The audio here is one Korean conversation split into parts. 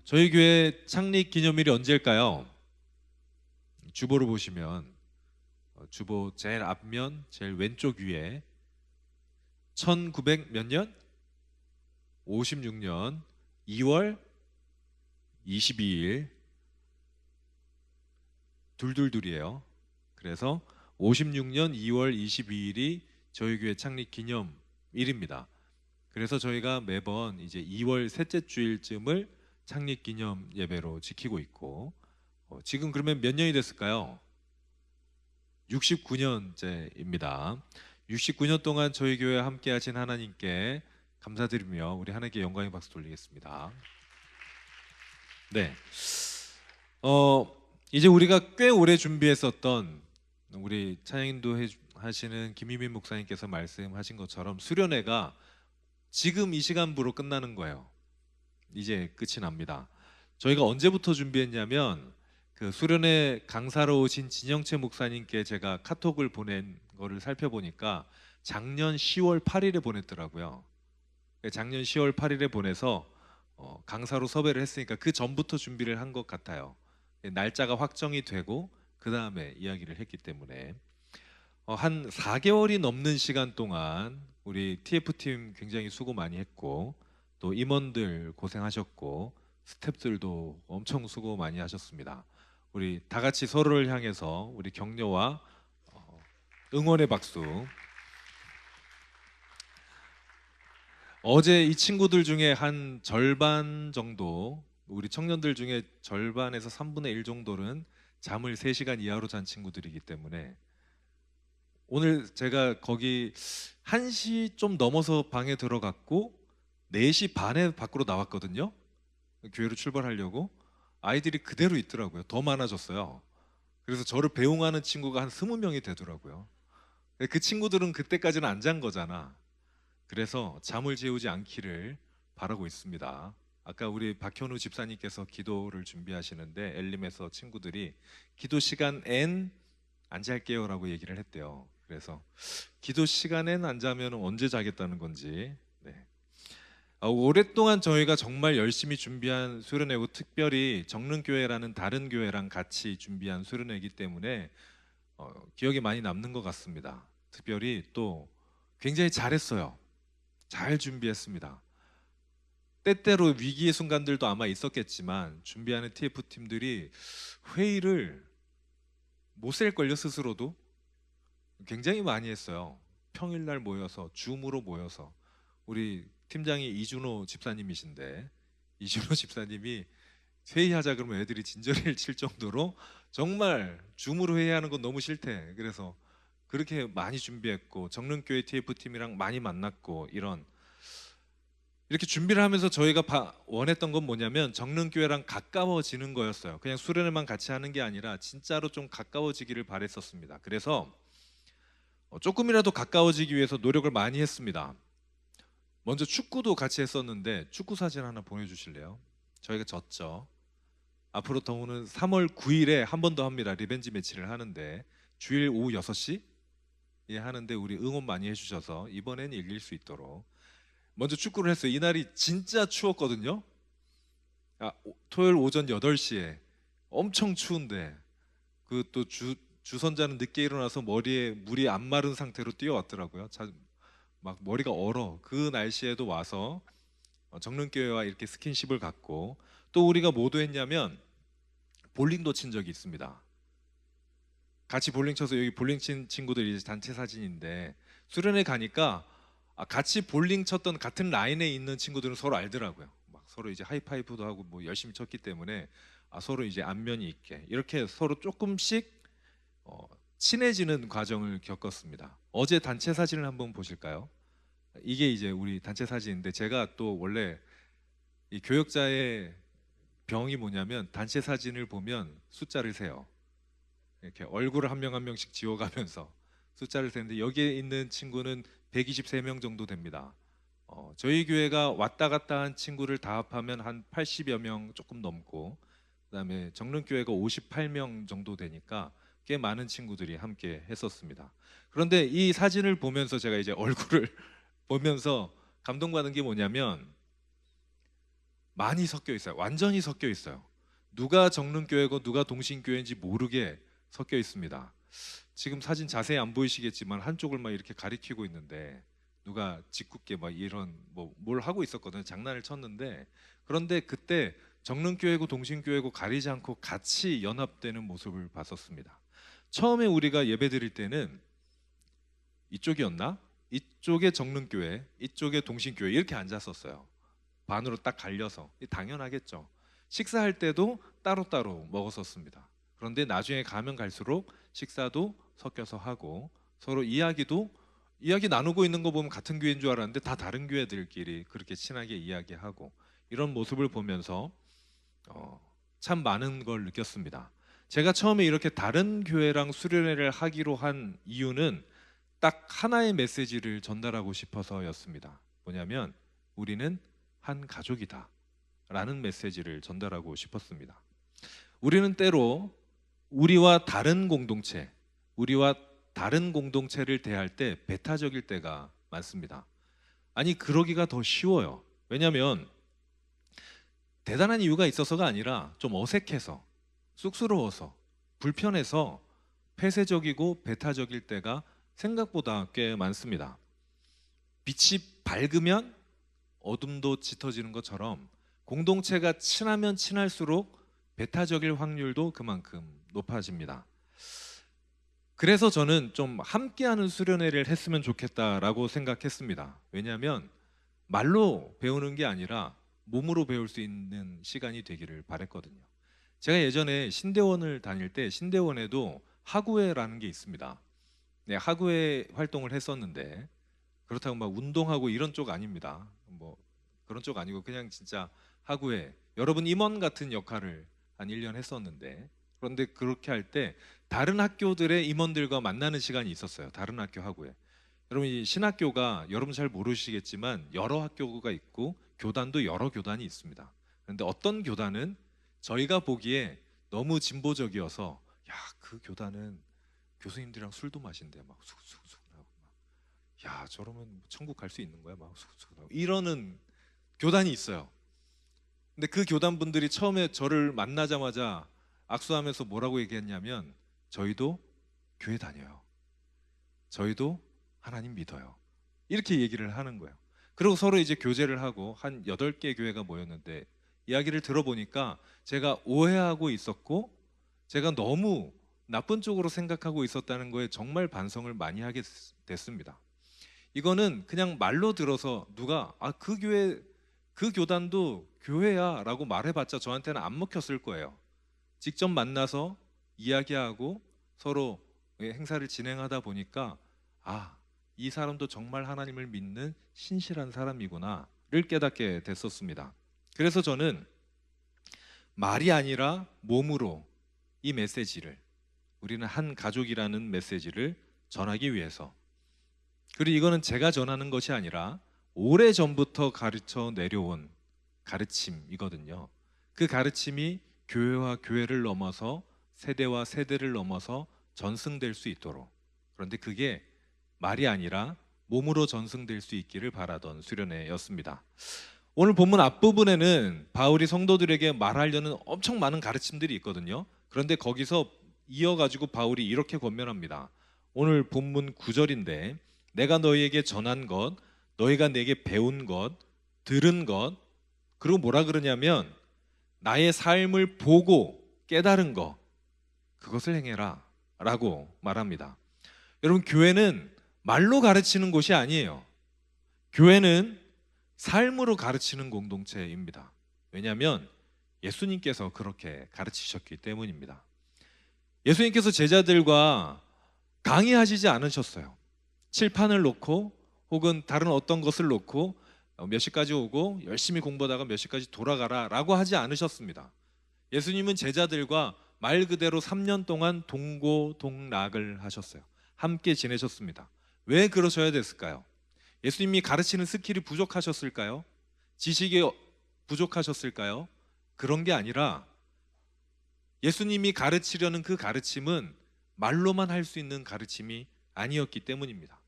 저희 교회 창립 기념일이 언제일까요? 주보를 보시면 주보 제일 앞면 제일 왼쪽 위에 1900 몇 년? 56년 2월 22일 둘둘둘이에요. 그래서 56년 2월 22일이 저희 교회 창립 기념일입니다. 그래서 저희가 매번 이제 2월 셋째 주일쯤을 창립 기념 예배로 지키고 있고, 지금 그러면 몇 년이 됐을까요? 69년째입니다. 69년 동안 저희 교회에 함께 하신 하나님께 감사드리며 우리 하나님께 영광의 박수 돌리겠습니다. 네. 이제 우리가 꽤 오래 준비했었던, 우리 찬양인도 하시는 김희민 목사님께서 말씀하신 것처럼 수련회가 지금 이 시간부로 끝나는 거예요. 이제 끝이 납니다. 저희가 언제부터 준비했냐면 그 수련회 강사로 오신 진영채 목사님께 제가 카톡을 보낸 거를 살펴보니까 작년 10월 8일에 보냈더라고요. 작년 10월 8일에 보내서 강사로 섭외를 했으니까 그 전부터 준비를 한 것 같아요. 날짜가 확정이 되고 그 다음에 이야기를 했기 때문에 한 4개월이 넘는 시간 동안 우리 TF팀 굉장히 수고 많이 했고, 또 임원들 고생하셨고, 스태프들도 엄청 수고 많이 하셨습니다. 우리 다 같이 서로를 향해서 우리 격려와 응원의 박수. 어제 이 친구들 중에 한 절반 정도, 우리 청년들 중에 절반에서 3분의 1 정도는 잠을 3시간 이하로 잔 친구들이기 때문에 오늘 제가 거기 1시 좀 넘어서 방에 들어갔고 4시 반에 밖으로 나왔거든요. 교회로 출발하려고. 아이들이 그대로 있더라고요. 더 많아졌어요. 그래서 저를 배웅하는 친구가 한 20명이 되더라고요. 그 친구들은 그때까지는 안 잔 거잖아. 그래서 잠을 재우지 않기를 바라고 있습니다. 아까 우리 박현우 집사님께서 기도를 준비하시는데 엘림에서 친구들이 기도 시간엔 안 잘게요 라고 얘기를 했대요. 그래서 기도 시간엔 안 자면 언제 자겠다는 건지. 네. 오랫동안 저희가 정말 열심히 준비한 수련회고, 특별히 정릉교회라는 다른 교회랑 같이 준비한 수련회이기 때문에 기억에 많이 남는 것 같습니다. 특별히 또 굉장히 잘했어요. 잘 준비했습니다. 때때로 위기의 순간들도 아마 있었겠지만 준비하는 TF팀들이 회의를 못 셀걸요. 스스로도 굉장히 많이 했어요. 평일날 모여서, 줌으로 모여서. 우리 팀장이 이준호 집사님이신데, 이준호 집사님이 회의하자 그러면 애들이 진저리를 칠 정도로 정말 줌으로 회의하는 건 너무 싫대. 그래서 그렇게 많이 준비했고, 정릉교회 TF팀이랑 많이 만났고, 이렇게 준비를 하면서 저희가 원했던 건 뭐냐면 정릉교회랑 가까워지는 거였어요. 그냥 수련회만 같이 하는 게 아니라 진짜로 좀 가까워지기를 바랬었습니다. 그래서 조금이라도 가까워지기 위해서 노력을 많이 했습니다. 먼저 축구도 같이 했었는데 축구 사진 하나 보내주실래요? 저희가 졌죠. 앞으로 더우는 3월 9일에 한 번 더 합니다. 리벤지 매치를 하는데 주일 오후 6시 하는데 우리 응원 많이 해주셔서 이번에는 이길 수 있도록 먼저 축구를 했어요. 이날이 진짜 추웠거든요. 토요일 오전 8시에 엄청 추운데 그 또 주선자는 늦게 일어나서 머리에 물이 안 마른 상태로 뛰어왔더라고요. 막 머리가 얼어. 그 날씨에도 와서 정릉교회와 이렇게 스킨십을 갖고, 또 우리가 뭐도 했냐면 볼링도 친 적이 있습니다. 같이 볼링 쳐서, 여기 볼링 친 친구들 이제 단체 사진인데, 수련회 가니까 같이 볼링 쳤던 같은 라인에 있는 친구들은 서로 알더라고요. 막 서로 이제 하이파이브도 하고 뭐 열심히 쳤기 때문에 서로 이제 안면이 있게 이렇게 서로 조금씩 친해지는 과정을 겪었습니다. 어제 단체 사진을 한번 보실까요? 이게 이제 우리 단체 사진인데, 제가 또 원래 이 교역자의 병이 뭐냐면 단체 사진을 보면 숫자를 세요. 이렇게 얼굴을 한 명 한 명씩 지워가면서 숫자를 세는데, 여기에 있는 친구는 123명 정도 됩니다. 저희 교회가 왔다 갔다 한 친구를 다 합하면 한 80여 명 조금 넘고, 그다음에 정릉교회가 58명 정도 되니까 꽤 많은 친구들이 함께 했었습니다. 그런데 이 사진을 보면서 제가 이제 얼굴을 보면서 감동받은 게 뭐냐면, 많이 섞여 있어요. 완전히 섞여 있어요. 누가 정릉교회고 누가 동신교회인지 모르게 섞여 있습니다. 지금 사진 자세히 안 보이시겠지만 한쪽을 막 이렇게 가리키고 있는데 누가 짓궂게 막 이런 뭐 뭘 하고 있었거든요. 장난을 쳤는데, 그런데 그때 정릉교회고 동신교회고 가리지 않고 같이 연합되는 모습을 봤었습니다. 처음에 우리가 예배 드릴 때는 이쪽이었나? 이쪽에 정릉교회, 이쪽에 동신교회 이렇게 앉았었어요. 반으로 딱 갈려서. 당연하겠죠. 식사할 때도 따로따로 먹었었습니다. 그런데 나중에 가면 갈수록 식사도 섞여서 하고 서로 이야기 나누고 있는 거 보면 같은 교회인 줄 알았는데 다 다른 교회들끼리 그렇게 친하게 이야기하고 이런 모습을 보면서 참 많은 걸 느꼈습니다. 제가 처음에 이렇게 다른 교회랑 수련회를 하기로 한 이유는 딱 하나의 메시지를 전달하고 싶어서였습니다. 뭐냐면 우리는 한 가족이다 라는 메시지를 전달하고 싶었습니다. 우리는 때로 우리와 다른 공동체를 대할 때 배타적일 때가 많습니다. 아니, 그러기가 더 쉬워요. 왜냐하면 대단한 이유가 있어서가 아니라 좀 어색해서, 쑥스러워서, 불편해서 폐쇄적이고 배타적일 때가 생각보다 꽤 많습니다. 빛이 밝으면 어둠도 짙어지는 것처럼 공동체가 친하면 친할수록 배타적일 확률도 그만큼 높아집니다. 그래서 저는 좀 함께하는 수련회를 했으면 좋겠다라고 생각했습니다. 왜냐하면 말로 배우는 게 아니라 몸으로 배울 수 있는 시간이 되기를 바랬거든요. 제가 예전에 신대원을 다닐 때 신대원에도 하구회라는 게 있습니다. 네, 하구회 활동을 했었는데 그렇다고 막 운동하고 이런 쪽 아닙니다. 뭐 그런 쪽 아니고 그냥 진짜 하구회, 여러분 임원 같은 역할을 한 1년 했었는데, 그런데 그렇게 할 때 다른 학교들의 임원들과 만나는 시간이 있었어요. 다른 학교 하구회. 여러분 이 신학교가 여러분 잘 모르시겠지만 여러 학교가 있고 교단도 여러 교단이 있습니다. 그런데 어떤 교단은 저희가 보기에 너무 진보적이어서 야, 그 교단은 교수님들이랑 술도 마신대 막 쑥쑥쑥 하고 막, 야, 저러면 천국 갈 수 있는 거야 막 쑥쑥 하고 이러는 교단이 있어요. 근데 그 교단 분들이 처음에 저를 만나자마자 악수하면서 뭐라고 얘기했냐면 저희도 교회 다녀요. 저희도 하나님 믿어요. 이렇게 얘기를 하는 거예요. 그리고 서로 이제 교제를 하고 한 8개 교회가 모였는데 이야기를 들어보니까 제가 오해하고 있었고 제가 너무 나쁜 쪽으로 생각하고 있었다는 거에 정말 반성을 많이 하게 됐습니다. 이거는 그냥 말로 들어서 누가 그 교회 그 교단도 교회야 라고 말해봤자 저한테는 안 먹혔을 거예요. 직접 만나서 이야기하고 서로 행사를 진행하다 보니까 이 사람도 정말 하나님을 믿는 신실한 사람이구나를 깨닫게 됐었습니다. 그래서 저는 말이 아니라 몸으로 이 메시지를, 우리는 한 가족이라는 메시지를 전하기 위해서, 그리고 이거는 제가 전하는 것이 아니라 오래전부터 가르쳐 내려온 가르침이거든요. 그 가르침이 교회와 교회를 넘어서 세대와 세대를 넘어서 전승될 수 있도록, 그런데 그게 말이 아니라 몸으로 전승될 수 있기를 바라던 수련회였습니다. 오늘 본문 앞부분에는 바울이 성도들에게 말하려는 엄청 많은 가르침들이 있거든요. 그런데 거기서 이어가지고 바울이 이렇게 권면합니다. 오늘 본문 9절인데 내가 너희에게 전한 것, 너희가 내게 배운 것, 들은 것, 그리고 뭐라 그러냐면 나의 삶을 보고 깨달은 것, 그것을 행해라 라고 말합니다. 여러분, 교회는 말로 가르치는 곳이 아니에요. 교회는 삶으로 가르치는 공동체입니다. 왜냐하면 예수님께서 그렇게 가르치셨기 때문입니다. 예수님께서 제자들과 강의하시지 않으셨어요. 칠판을 놓고 혹은 다른 어떤 것을 놓고 몇 시까지 오고 열심히 공부하다가 몇 시까지 돌아가라 라고 하지 않으셨습니다. 예수님은 제자들과 말 그대로 3년 동안 동고동락을 하셨어요. 함께 지내셨습니다. 왜 그러셔야 됐을까요? 예수님이 가르치는 스킬이 부족하셨을까요? 지식이 부족하셨을까요? 그런 게 아니라 예수님이 가르치려는 그 가르침은 말로만 할 수 있는 가르침이 아니었기 때문입니다.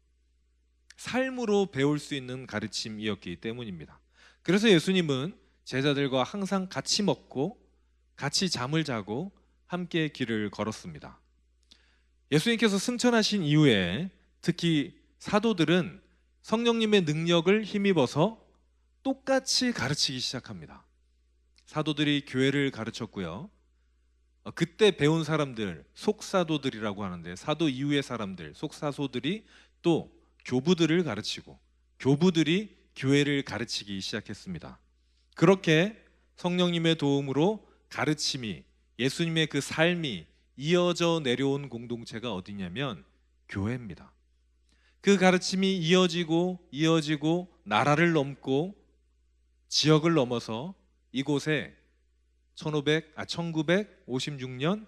삶으로 배울 수 있는 가르침이었기 때문입니다. 그래서 예수님은 제자들과 항상 같이 먹고 같이 잠을 자고 함께 길을 걸었습니다. 예수님께서 승천하신 이후에 특히 사도들은 성령님의 능력을 힘입어서 똑같이 가르치기 시작합니다. 사도들이 교회를 가르쳤고요. 그때 배운 사람들, 속사도들이라고 하는데, 사도 이후의 사람들, 속사도들이 또 교부들을 가르치고 교부들이 교회를 가르치기 시작했습니다. 그렇게 성령님의 도움으로 가르침이, 예수님의 그 삶이 이어져 내려온 공동체가 어디냐면 교회입니다. 그 가르침이 이어지고 나라를 넘고 지역을 넘어서 이곳에 1956년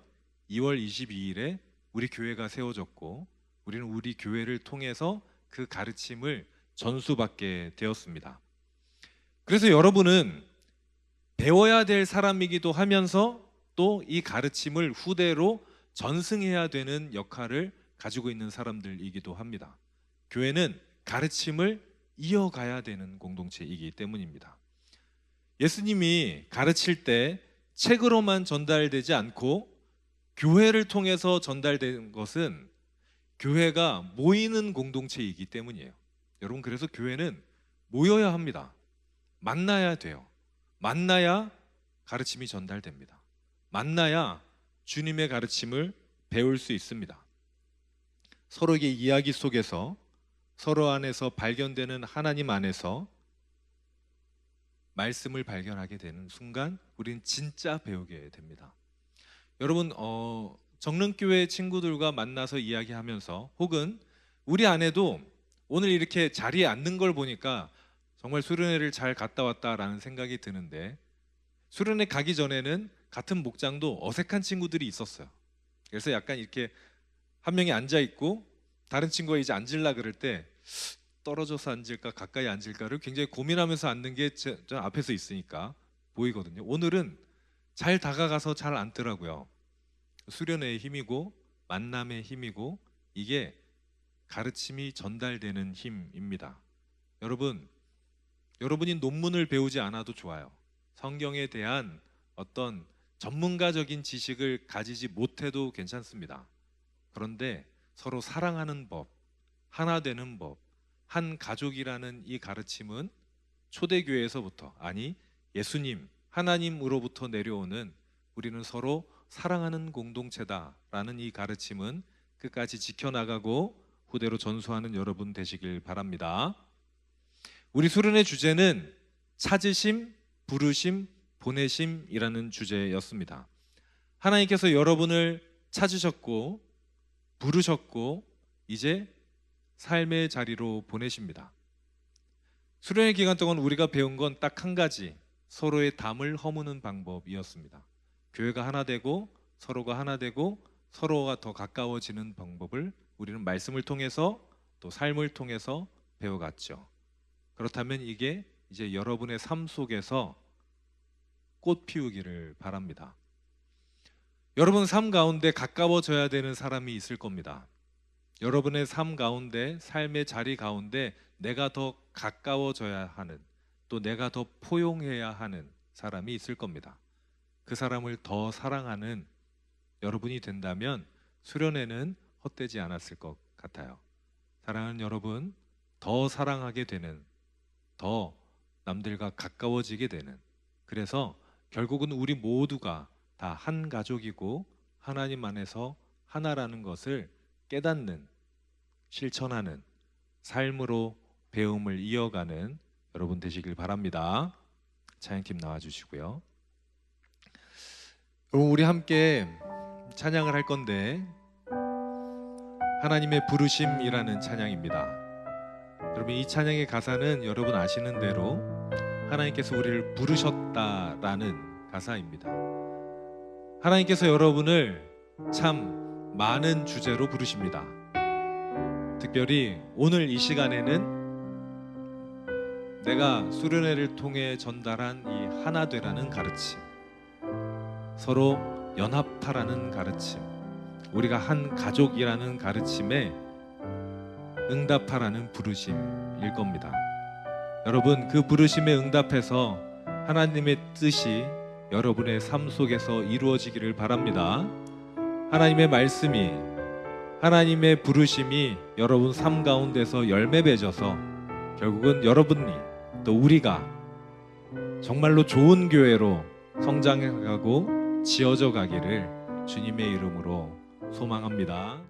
2월 22일에 우리 교회가 세워졌고, 우리는 우리 교회를 통해서 그 가르침을 전수받게 되었습니다. 그래서 여러분은 배워야 될 사람이기도 하면서 또 이 가르침을 후대로 전승해야 되는 역할을 가지고 있는 사람들이기도 합니다. 교회는 가르침을 이어가야 되는 공동체이기 때문입니다. 예수님이 가르칠 때 책으로만 전달되지 않고 교회를 통해서 전달된 것은 교회가 모이는 공동체이기 때문이에요. 여러분, 그래서 교회는 모여야 합니다. 만나야 돼요. 만나야 가르침이 전달됩니다. 만나야 주님의 가르침을 배울 수 있습니다. 서로의 이야기 속에서, 서로 안에서 발견되는 하나님 안에서 말씀을 발견하게 되는 순간 우리는 진짜 배우게 됩니다. 여러분, 정릉교회 친구들과 만나서 이야기하면서, 혹은 우리 안에도 오늘 이렇게 자리에 앉는 걸 보니까 정말 수련회를 잘 갔다 왔다라는 생각이 드는데, 수련회 가기 전에는 같은 목장도 어색한 친구들이 있었어요. 그래서 약간 이렇게 한 명이 앉아 있고 다른 친구가 이제 앉으려 그럴 때 떨어져서 앉을까 가까이 앉을까를 굉장히 고민하면서 앉는 게 저 앞에서 있으니까 보이거든요. 오늘은 잘 다가가서 잘 앉더라고요. 수련회의 힘이고 만남의 힘이고, 이게 가르침이 전달되는 힘입니다. 여러분이 논문을 배우지 않아도 좋아요. 성경에 대한 어떤 전문가적인 지식을 가지지 못해도 괜찮습니다. 그런데 서로 사랑하는 법, 하나 되는 법, 한 가족이라는 이 가르침은 초대교회에서부터, 아니 예수님, 하나님으로부터 내려오는, 우리는 서로 사랑하는 공동체다라는 이 가르침은 끝까지 지켜나가고 후대로 전수하는 여러분 되시길 바랍니다. 우리 수련의 주제는 찾으심, 부르심, 보내심이라는 주제였습니다. 하나님께서 여러분을 찾으셨고 부르셨고 이제 삶의 자리로 보내십니다. 수련의 기간 동안 우리가 배운 건 딱 한 가지, 서로의 담을 허무는 방법이었습니다. 교회가 하나 되고 서로가 하나 되고 서로가 더 가까워지는 방법을 우리는 말씀을 통해서 또 삶을 통해서 배워갔죠. 그렇다면 이게 이제 여러분의 삶 속에서 꽃 피우기를 바랍니다. 여러분 삶 가운데 가까워져야 되는 사람이 있을 겁니다. 여러분의 삶 가운데, 삶의 자리 가운데 내가 더 가까워져야 하는, 또 내가 더 포용해야 하는 사람이 있을 겁니다. 그 사람을 더 사랑하는 여러분이 된다면 수련회는 헛되지 않았을 것 같아요. 사랑하는 여러분, 더 사랑하게 되는, 더 남들과 가까워지게 되는, 그래서 결국은 우리 모두가 다 한 가족이고 하나님 안에서 하나라는 것을 깨닫는, 실천하는 삶으로 배움을 이어가는 여러분 되시길 바랍니다. 찬양팀 나와주시고요. 여러분, 우리 함께 찬양을 할 건데 하나님의 부르심이라는 찬양입니다. 여러분, 이 찬양의 가사는 여러분 아시는 대로 하나님께서 우리를 부르셨다라는 가사입니다. 하나님께서 여러분을 참 많은 주제로 부르십니다. 특별히 오늘 이 시간에는 내가 수련회를 통해 전달한 이 하나 되라는 가르침, 서로 연합하라는 가르침, 우리가 한 가족이라는 가르침에 응답하라는 부르심일 겁니다. 여러분, 그 부르심에 응답해서 하나님의 뜻이 여러분의 삶 속에서 이루어지기를 바랍니다. 하나님의 말씀이, 하나님의 부르심이 여러분 삶 가운데서 열매 맺어서 결국은 여러분이 또 우리가 정말로 좋은 교회로 성장해가고 지어져 가기를 주님의 이름으로 소망합니다.